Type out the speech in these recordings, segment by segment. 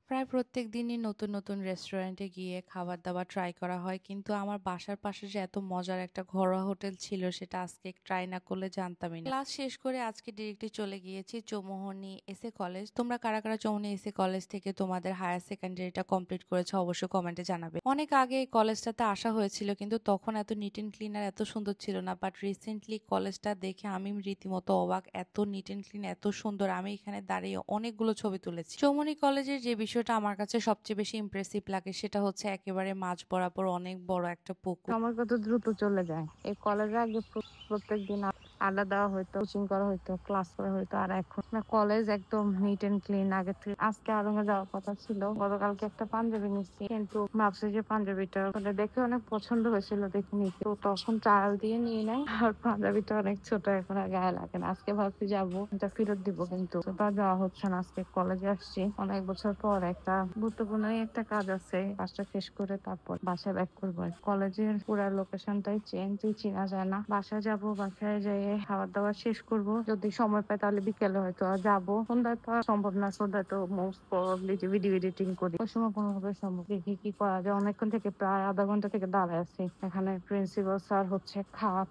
প্রায় প্রত্যেক দিনই নতুন নতুন রেস্টুরেন্টে গিয়ে খাবার-দাবার ট্রাই করা হয়। কিন্তু আমার বাসার পাশে যে এত মজার একটা ঘরোয়া হোটেল ছিল সেটা আজকে ট্রাই না করলে জানতামই না। ক্লাস শেষ করে আজকে ডিরেক্টলি চলে গিয়েছি চৌমুহনী এসএ কলেজ। তোমরা কারা, কারা চৌমুহনী এসএ কলেজ থেকে তোমাদের হায়ার সেকেন্ডারিটা কমপ্লিট করেছো অবশ্যই কমেন্টে জানাবে। অনেক আগে এই কলেজটাতে আসা হয়েছিল কিন্তু তখন এত নিট অ্যান্ড ক্লিন আর এত সুন্দর ছিল না। বাট রিসেন্টলি কলেজটা দেখে আমি রীতিমতো অবাক। এত নিট অ্যান্ড ক্লিন, এত সুন্দর। আমি এখানে দাঁড়িয়ে অনেকগুলো ছবি তুলেছি। চৌমুহনী কলেজের যে বিষয়টা আমার কাছে সবচেয়ে বেশি ইমপ্রেসিভ লাগে সেটা হচ্ছে একেবারে মাঝ বরাবর অনেক বড় একটা পুকুর। সময় কত দ্রুত চলে যায়। এই কলেজে আগে প্রত্যেক দিন আড্ডা দেওয়া হইতো, কোচিং করা হইতো, ক্লাস করা হইতো। আর এখন না, কলেজ একদম নিট এন্ড ক্লিন আগে থেকে। আজকে আড়ং যাওয়ার কথা ছিল, গতকালকে একটা পাঞ্জাবি নিচ্ছি, কিন্তু ভাবছি যে পাঞ্জাবিটা মানে দেখে অনেক পছন্দ হয়েছিল, দেখে নিচ্ছি। তো তখন ট্রায়াল দিয়ে নিয়ে নেয়, আর পাঞ্জাবিটা অনেক ছোট, এখন আর গায়ে লাগে না। আজকে ভাবছি যাবো, এটা ফেরত দিব, কিন্তু তা যাওয়া হচ্ছে না। আজকে কলেজে আসছি অনেক বছর পর, একটা গুরুত্বপূর্ণ একটা কাজ আছে, কাজটা শেষ করে তারপর বাসায় ব্যাক করবো। কলেজের পুরা লোকেশনটাই চেঞ্জ, চেনা যায় না। বাসায় যাব, বাসায় যেয়ে খাবার দাবার শেষ করব, যদি সময় পাই তাহলে বিকেলে হয়তো যাবো। সন্ধ্যায় তো আর সম্ভব না, সন্ধ্যায় তো মোস্ট প্রবাবলি যে ভিডিও এডিটিং করি, ওই সময় কোনোভাবে সম্ভব। দেখি কি করা যায়। অনেকক্ষণ থেকে, প্রায় আধা ঘন্টা থেকে দাঁড়ায় আছি এখানে। প্রিন্সিপাল স্যার হচ্ছে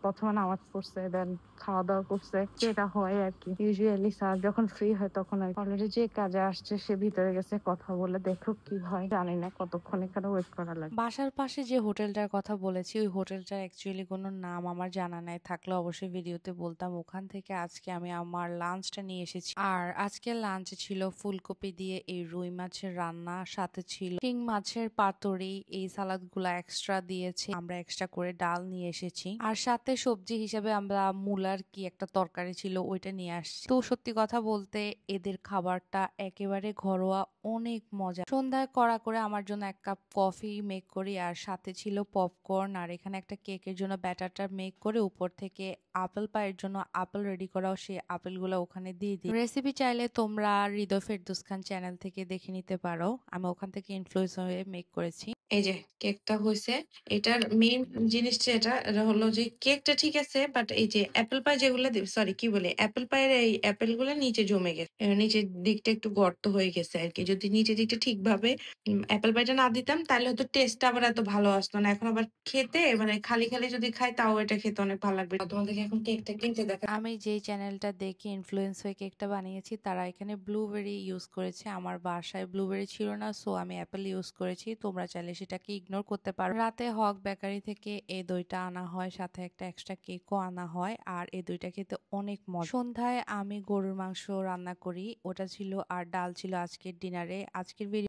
প্রথমে নামাজ পড়ছে, দেন খাওয়া দাওয়া করছে, যেটা হয় আর কি। ইউজুয়ালি স্যার যখন ফ্রি হয় তখন অলরেডি যে কাজে আসছে সে ভিতরে গেছে, কথা বলে দেখুক কি হয়। জানি না কতক্ষণ এখানে ওয়েট করা লাগে। বাসার পাশে যে হোটেলটার কথা বলেছি ওই হোটেলটার অ্যাকচুয়ালি কোনো নাম আমার জানা নাই, থাকলে অবশ্যই ভিডিওতে বলতাম। ওখান থেকে আজকে আমি আমার লাঞ্চটা নিয়ে এসেছি। আর আজকে লাঞ্চে ছিল ফুলকপি দিয়ে এই রুই মাছের রান্না, সাথে ছিল শিং মাছের পাতুরি। এই সালাদগুলো এক্সট্রা দিয়েছে, আমরা এক্সট্রা করে ডাল নিয়ে এসেছি। আর সাথে সবজি হিসেবে আমরা মূলার কি একটা তরকারি ছিল ওইটা নিয়ে আসছি। তো সত্যি কথা বলতে এদের খাবারটা একেবারে ঘরোয়া, অনেক মজা। সন্ধ্যায় কড়া করে আমার জন্য এক কাপ কফি মেক করি, আর সাথে ছিল পপকর্ন। আর এখানে একটা কেকের জন্য ব্যাটারটা মেক করে উপর থেকে আপেল পায়ের জন্য আপেল রেডি করাও, সেই আপেলগুলো ওখানে দিয়ে দিই। রেসিপি চাইলে তোমরা হৃদয় ফেরদৌস খান চ্যানেল থেকে দেখে নিতে পারো, আমি ওখান থেকে ইনফ্লুয়েন্স হয়ে মেক করেছি। এই যে কেকটা হয়েছে, এটার মেইন জিনিসটা এটা হলো যে কেকটা ঠিক আছে, বাট এই যে অ্যাপেল পাই যেগুলো, সরি কি বলে, অ্যাপেল পায়ের এই অ্যাপেল গুলো নিচে জমে গেছে। নিচের দিকটা একটু গর্ত হয়ে গেছে আর কি। যদি নিচের দিকটা ঠিকভাবে অ্যাপেল পাইটা না দিতাম তাহলে হয়তো টেস্টটা আবার এত ভালো আসতো না। এখন আবার খেতে মানে খালি খালি যদি খাই তাও এটা খেতে অনেক ভালো লাগবে। তোমাদেরকে এখন কেকটা কিনতে দেখা। আমি যেই চ্যানেলটা দেখে ইনফ্লুয়েন্স হয়ে কেকটা বানিয়েছি তারা এখানে ব্লুবেরি ইউজ করেছে। আমার বাসায় ব্লুবেরি ছিল না, সো আমি অ্যাপেল ইউজ করেছি। তোমরা চাইলে সেটাকে ইগনোর করতে পারো। রাতে হক বেকারি থেকে এই দইটা আনা হয়, সাথে একটা এক্সট্রা কেকও আনা হয়। আর এই দইটা খেতে অনেক মজা। সন্ধ্যায় আমি গরুর মাংস রান্না করি, ওটা ছিল। আর ডাল ছিল আজকের ডিনারে। আজকের ভিডিও